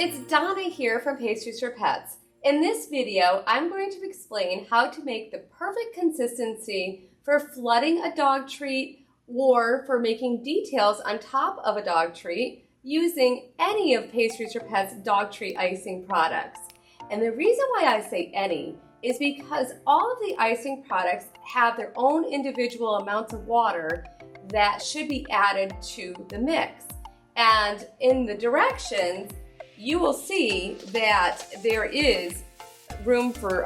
it's Donna here from Pastries for Pets. In this video, I'm going to explain how to make the perfect consistency for flooding a dog treat or for making details on top of a dog treat using any of Pastries for Pets dog treat icing products. And the reason why I say any is because all of the icing products have their own individual amounts of water that should be added to the mix. And in the directions, you will see that there is room for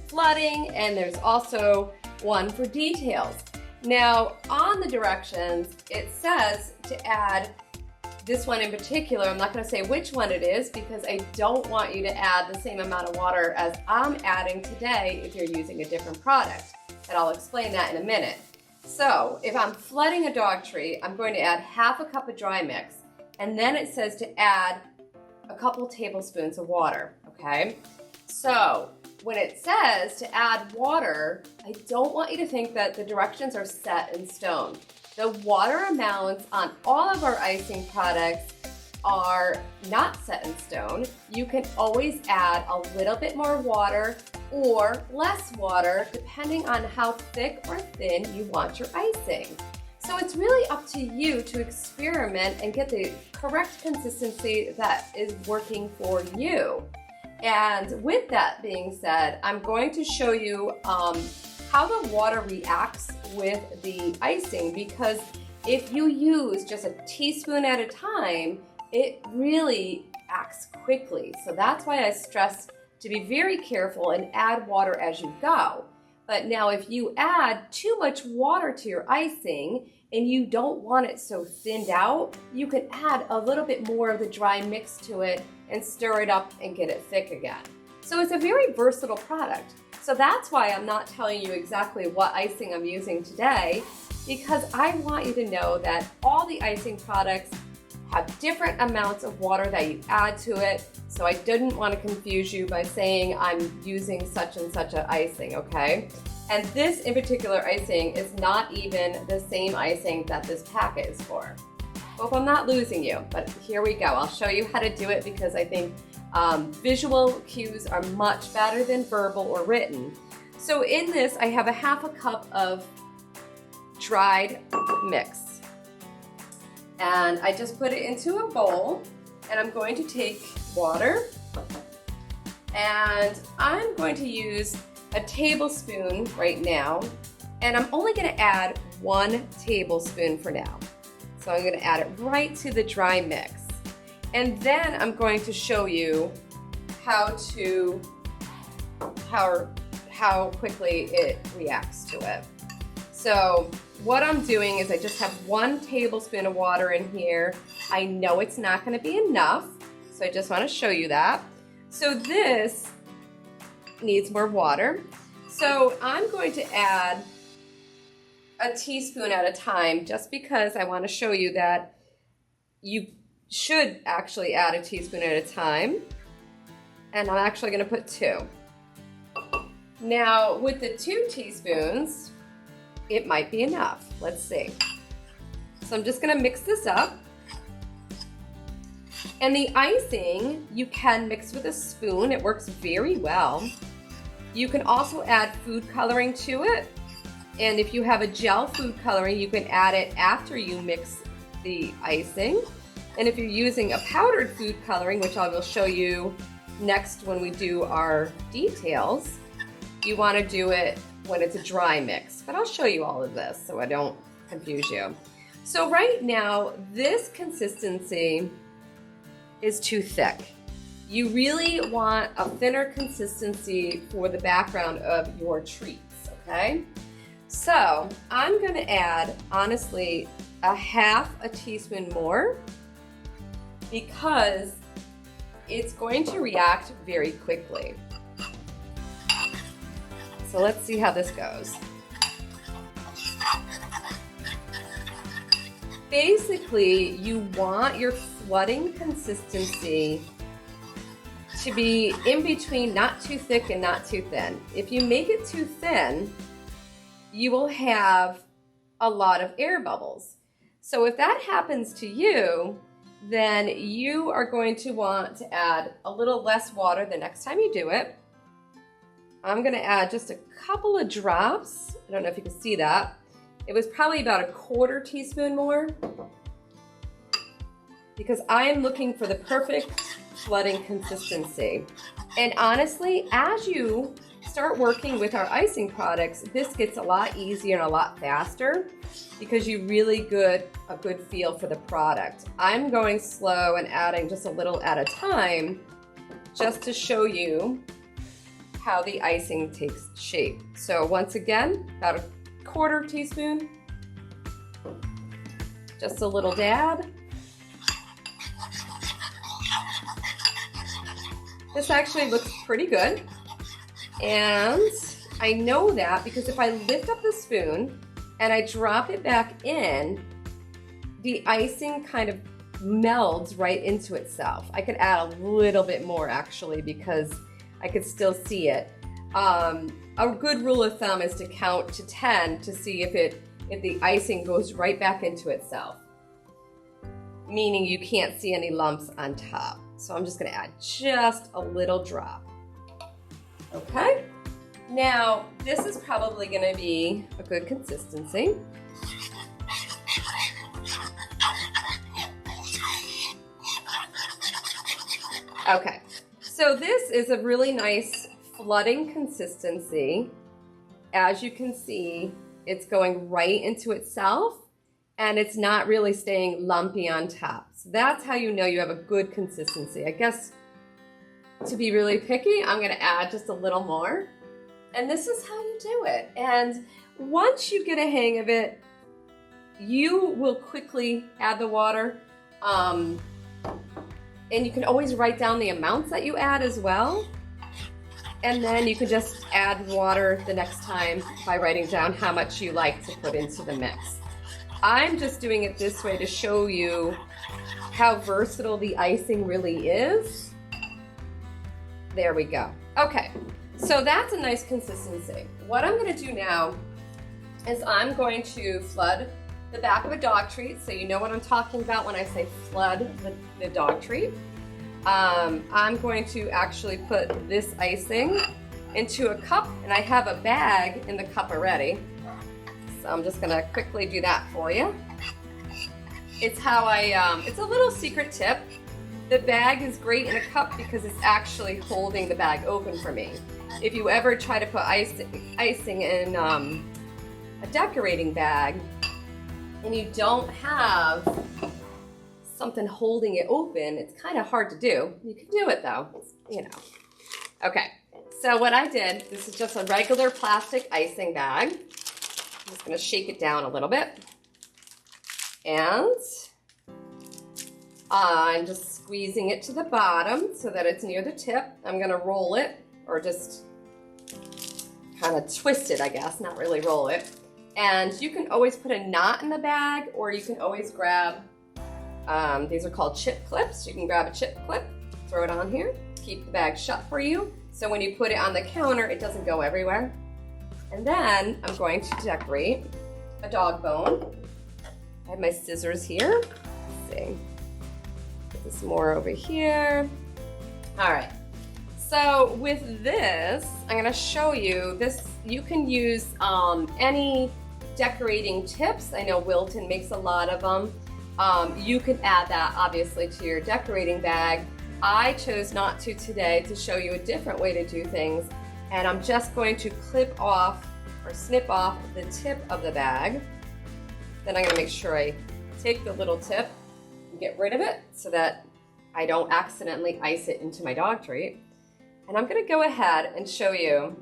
flooding, and there's also one for details. Now, on the directions, it says to add this one in particular. I'm not going to say which one it is because I don't want you to add the same amount of water as I'm adding today if you're using a different product. And I'll explain that in a minute. So, if I'm flooding a dog treat, I'm going to add half a cup of dry mix. And then it says to add a couple tablespoons of water, okay? So when it says to add water, I don't want you to think that the directions are set in stone. The water amounts on all of our icing products are not set in stone. You can always add a little bit more water or less water depending on how thick or thin you want your icing. So it's really up to you to experiment and get the correct consistency that is working for you. And with that being said, I'm going to show you how the water reacts with the icing, because if you use just a teaspoon at a time, it really acts quickly. So that's why I stress to be very careful and add water as you go. But now if you add too much water to your icing and you don't want it so thinned out, you can add a little bit more of the dry mix to it and stir it up and get it thick again. So it's a very versatile product. So that's why I'm not telling you exactly what icing I'm using today, because I want you to know that all the icing products have different amounts of water that you add to it. So I didn't want to confuse you by saying I'm using such and such an icing, okay? And this in particular icing is not even the same icing that this packet is for. Hope I'm not losing you, but here we go. I'll show you how to do it because I think visual cues are much better than verbal or written. So in this, I have a half a cup of dried mix. And I just put it into a bowl, and I'm going to take water, and I'm going to use a tablespoon right now, and I'm only going to add 1 tablespoon for now. So I'm going to add it right to the dry mix. And then I'm going to show you how quickly it reacts to it. So what I'm doing is I just have 1 tablespoon of water in here. I know it's not going to be enough, so I just want to show you that. So this needs more water. So I'm going to add a teaspoon at a time just because I want to show you that you should actually add a teaspoon at a time. And I'm actually going to put 2. Now with the 2 teaspoons, it might be enough. Let's see. So I'm just going to mix this up. And the icing, you can mix with a spoon. It works very well. You can also add food coloring to it. And if you have a gel food coloring, you can add it after you mix the icing. And if you're using a powdered food coloring, which I will show you next when we do our details, you want to do it when it's a dry mix. But I'll show you all of this so I don't confuse you. So right now, this consistency is too thick. You really want a thinner consistency for the background of your treats, okay? So I'm going to add, honestly, a half a teaspoon more because it's going to react very quickly. So let's see how this goes. Basically, you want your flooding consistency to be in between, not too thick and not too thin. If you make it too thin, you will have a lot of air bubbles. So if that happens to you, then you are going to want to add a little less water the next time you do it. I'm gonna add just a couple of drops. I don't know if you can see that. It was probably about a 1/4 teaspoon more because I am looking for the perfect flooding consistency. And honestly, as you start working with our icing products, this gets a lot easier and a lot faster because you really get a good feel for the product. I'm going slow and adding just a little at a time just to show you how the icing takes shape. So once again, about a 1/4 teaspoon, just a little dab. This actually looks pretty good. And I know that because if I lift up the spoon and I drop it back in, the icing kind of melds right into itself. I could add a little bit more actually because I could still see it. A good rule of thumb is to count to 10 to see if the icing goes right back into itself, meaning you can't see any lumps on top. So I'm just gonna add just a little drop. Okay, now this is probably gonna be a good consistency. Okay, so this is a really nice flooding consistency. As you can see, it's going right into itself and it's not really staying lumpy on top. So that's how you know you have a good consistency. I guess to be really picky, I'm gonna add just a little more. And this is how you do it. And once you get a hang of it, you will quickly add the water. And you can always write down the amounts that you add as well. And then you can just add water the next time by writing down how much you like to put into the mix. I'm just doing it this way to show you how versatile the icing really is. There we go. Okay, so that's a nice consistency. What I'm gonna do now is I'm going to flood the back of a dog treat, so you know what I'm talking about when I say flood the dog treat. I'm going to actually put this icing into a cup, and I have a bag in the cup already. So I'm just gonna quickly do that for you. It's how it's a little secret tip. The bag is great in a cup because it's actually holding the bag open for me. If you ever try to put icing in a decorating bag and you don't have something holding it open, it's kind of hard to do. You can do it though, you know. Okay, so what I did, this is just a regular plastic icing bag. I'm just gonna shake it down a little bit. And I'm just squeezing it to the bottom so that it's near the tip. I'm gonna roll it, or just kind of twist it, I guess, not really roll it. And you can always put a knot in the bag, or you can always grab, these are called chip clips. You can grab a chip clip, throw it on here, keep the bag shut for you. So when you put it on the counter, it doesn't go everywhere. And then I'm going to decorate a dog bone. I have my scissors here. Let's see. Put this more over here. All right. So with this, I'm gonna show you this. You can use any decorating tips. I know Wilton makes a lot of them. You could add that obviously to your decorating bag. I chose not to today to show you a different way to do things. And I'm just going to clip off or snip off the tip of the bag. Then I'm gonna make sure I take the little tip and get rid of it so that I don't accidentally ice it into my dog treat. And I'm gonna go ahead and show you,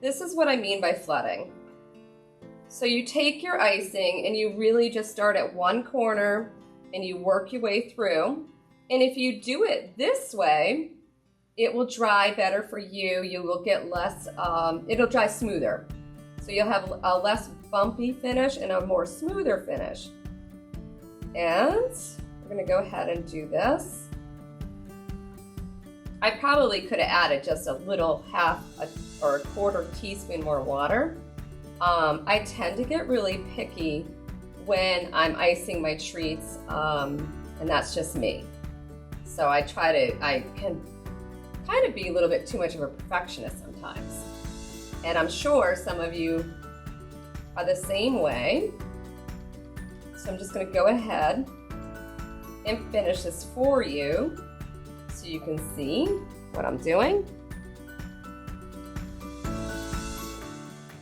this is what I mean by flooding. So you take your icing and you really just start at one corner and you work your way through. And if you do it this way, it will dry better for you. You will get less, it'll dry smoother. So you'll have a less bumpy finish and a more smoother finish. And we're gonna go ahead and do this. I probably could have added just a little or a 1/4 teaspoon more water. I tend to get really picky when I'm icing my treats, and that's just me. So I can kind of be a little bit too much of a perfectionist sometimes. And I'm sure some of you are the same way. So I'm just gonna go ahead and finish this for you so you can see what I'm doing.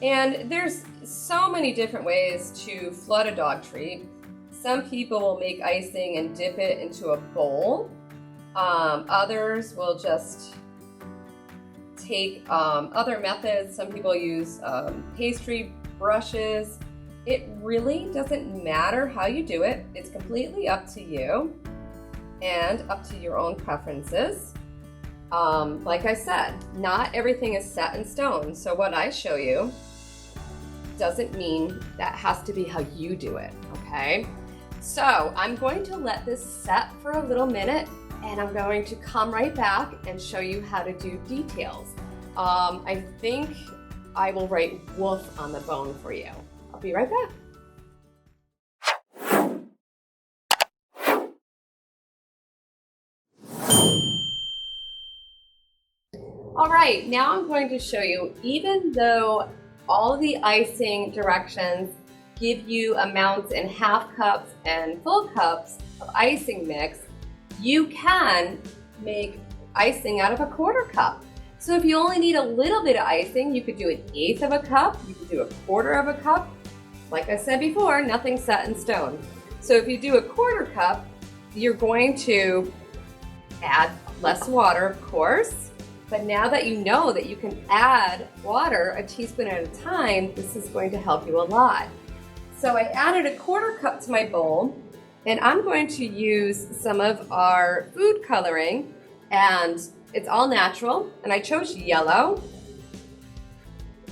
And there's so many different ways to flood a dog treat. Some people will make icing and dip it into a bowl. Others will just take other methods. Some people use pastry brushes. It really doesn't matter how you do it. It's completely up to you and up to your own preferences. Like I said, not everything is set in stone. So what I show you doesn't mean that has to be how you do it, okay? So I'm going to let this set for a little minute, and I'm going to come right back and show you how to do details. I think I will write wolf on the bone for you. I'll be right back. All right, now I'm going to show you, even though all of the icing directions give you amounts in half cups and full cups of icing mix, you can make icing out of a quarter cup. So if you only need a little bit of icing, you could do 1/8 of a cup, you could do 1/4 of a cup. Like I said before, nothing's set in stone. So if you do a 1/4 cup, you're going to add less water, of course. But now that you know that you can add water a teaspoon at a time, this is going to help you a lot. So I added a 1/4 cup to my bowl, and I'm going to use some of our food coloring, and it's all natural, and I chose yellow.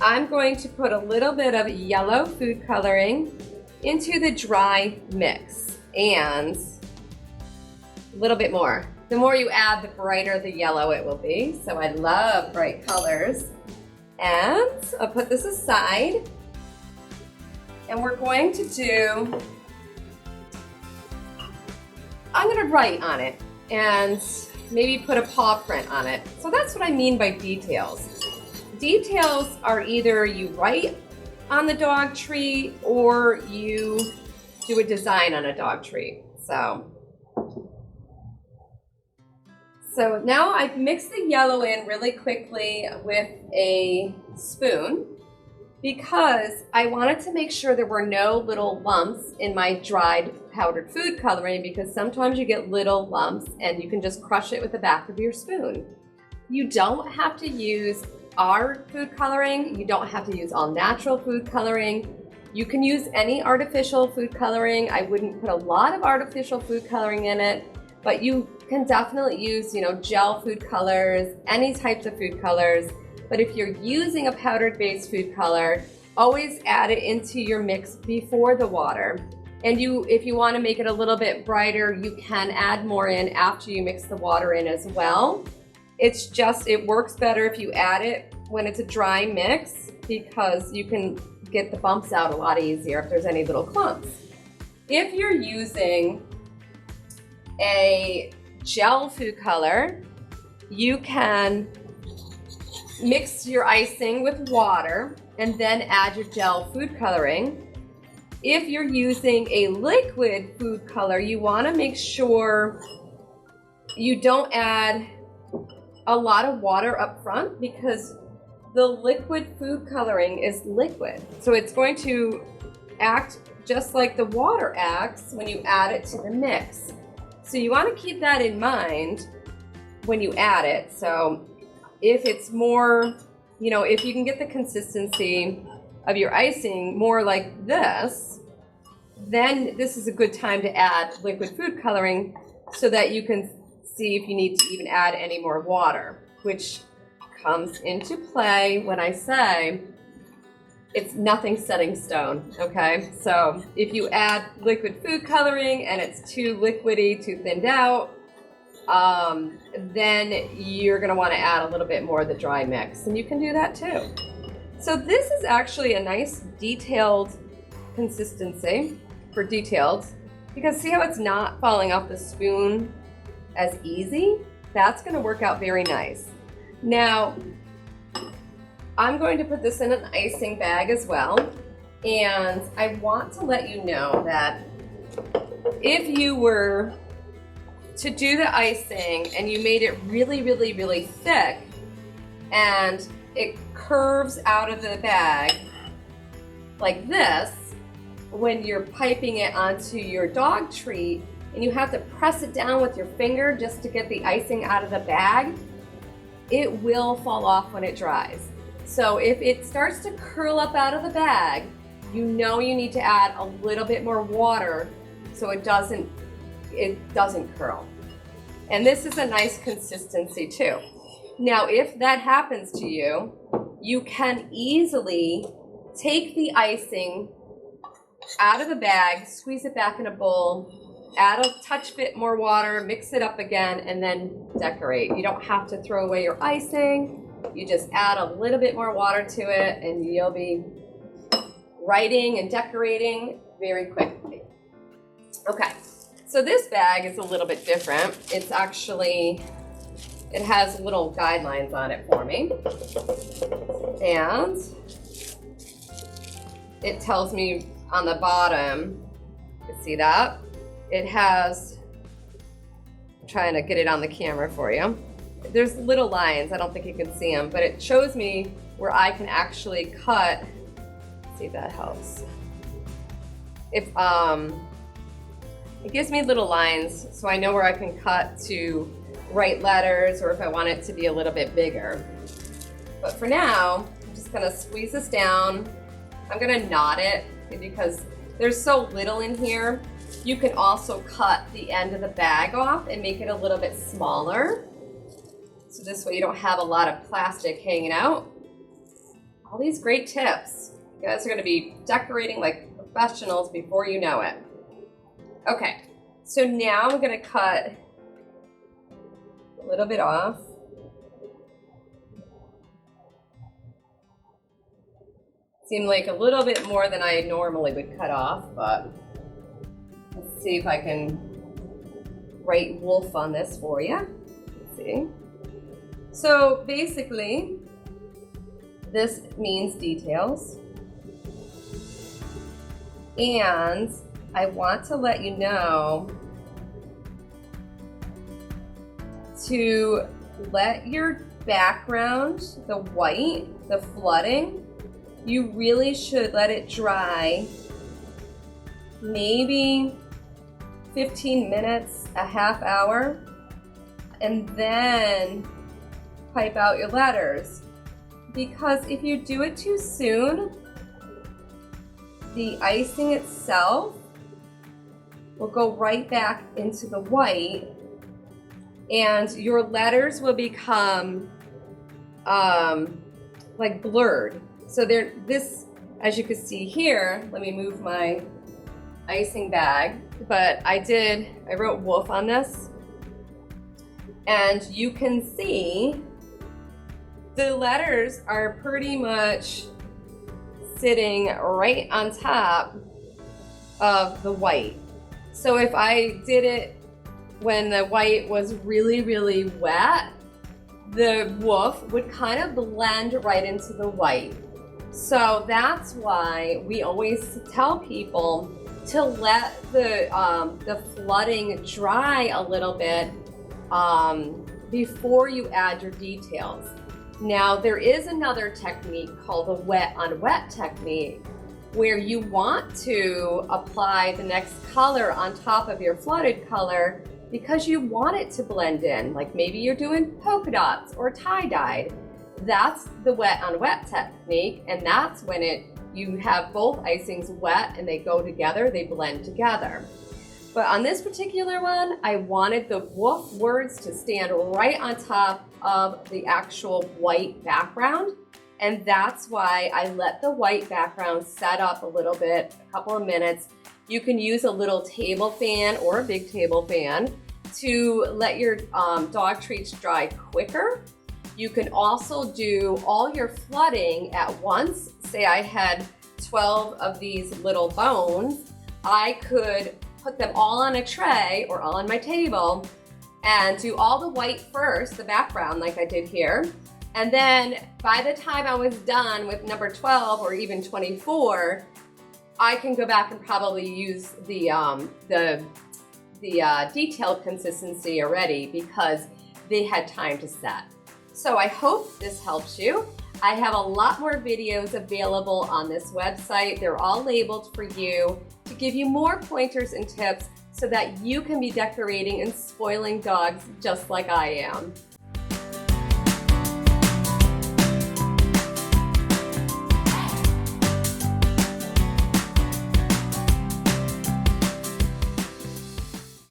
I'm going to put a little bit of yellow food coloring into the dry mix, and a little bit more. The more you add, the brighter the yellow it will be. So I love bright colors. And I'll put this aside. And we're going to do, I'm gonna write on it and maybe put a paw print on it. So that's what I mean by details. Details are either you write on the dog treat or you do a design on a dog treat. So now I've mixed the yellow in really quickly with a spoon because I wanted to make sure there were no little lumps in my dried powdered food coloring, because sometimes you get little lumps and you can just crush it with the back of your spoon. You don't have to use our food coloring. You don't have to use all natural food coloring. You can use any artificial food coloring. I wouldn't put a lot of artificial food coloring in it, but you can definitely use, gel food colors, any types of food colors. But if you're using a powdered-based food color, always add it into your mix before the water. And if you want to make it a little bit brighter, you can add more in after you mix the water in as well. It works better if you add it when it's a dry mix, because you can get the bumps out a lot easier if there's any little clumps. If you're using a gel food color, you can mix your icing with water and then add your gel food coloring. If you're using a liquid food color, you want to make sure you don't add a lot of water up front, because the liquid food coloring is liquid. So it's going to act just like the water acts when you add it to the mix. So you want to keep that in mind when you add it. So if it's more, if you can get the consistency of your icing more like this, then this is a good time to add liquid food coloring so that you can see if you need to even add any more water, which comes into play when I say it's nothing set in stone, okay? So if you add liquid food coloring and it's too liquidy, too thinned out, then you're gonna wanna add a little bit more of the dry mix, and you can do that too. So this is actually a nice detailed consistency for detailed, Because see how it's not falling off the spoon as easy? That's gonna work out very nice. Now, I'm going to put this in an icing bag as well. And I want to let you know that if you were to do the icing and you made it really, really, really thick and it curves out of the bag like this, when you're piping it onto your dog treat and you have to press it down with your finger just to get the icing out of the bag, it will fall off when it dries. So if it starts to curl up out of the bag, you know you need to add a little bit more water so it doesn't curl. And this is a nice consistency too. Now, if that happens to you, you can easily take the icing out of the bag, squeeze it back in a bowl, add a touch bit more water, mix it up again, and then decorate. You don't have to throw away your icing. You just add a little bit more water to it and you'll be writing and decorating very quickly. Okay, so this bag is a little bit different. It's actually, it has little guidelines on it for me. And it tells me on the bottom, you can see that? It has, I'm trying to get it on the camera for you. There's little lines, I don't think you can see them, but it shows me where I can actually cut. See if that helps. If it gives me little lines so I know where I can cut to write letters or if I want it to be a little bit bigger. But for now, I'm just gonna squeeze this down. I'm gonna knot it because there's so little in here. You can also cut the end of the bag off and make it a little bit smaller. So this way you don't have a lot of plastic hanging out. All these great tips. You guys are gonna be decorating like professionals before you know it. Okay, so now I'm gonna cut a little bit off. Seemed like a little bit more than I normally would cut off, but let's see if I can write wolf on this for you. Let's see. So basically, this means details. And I want to let you know to let your background, the white, the flooding, you really should let it dry maybe 15 minutes, a half hour, and then pipe out your letters. Because if you do it too soon, the icing itself will go right back into the white and your letters will become like blurred. So this, as you can see here, let me move my icing bag, but I wrote wolf on this, and you can see the letters are pretty much sitting right on top of the white. So if I did it when the white was really, really wet, the wolf would kind of blend right into the white. So that's why we always tell people to let the flooding dry a little bit before you add your details. Now, there is another technique called the wet on wet technique, where you want to apply the next color on top of your flooded color because you want it to blend in. Like maybe you're doing polka dots or tie-dyed. That's the wet on wet technique, and that's when you have both icings wet and they go together, they blend together. But on this particular one, I wanted the wolf words to stand right on top of the actual white background. And that's why I let the white background set up a little bit, a couple of minutes. You can use a little table fan or a big table fan to let your dog treats dry quicker. You can also do all your flooding at once. Say I had 12 of these little bones. I could put them all on a tray or all on my table and do all the white first, the background like I did here. And then by the time I was done with number 12 or even 24, I can go back and probably use the detailed consistency already because they had time to set. So I hope this helps you. I have a lot more videos available on this website. They're all labeled for you to give you more pointers and tips so that you can be decorating and spoiling dogs just like I am.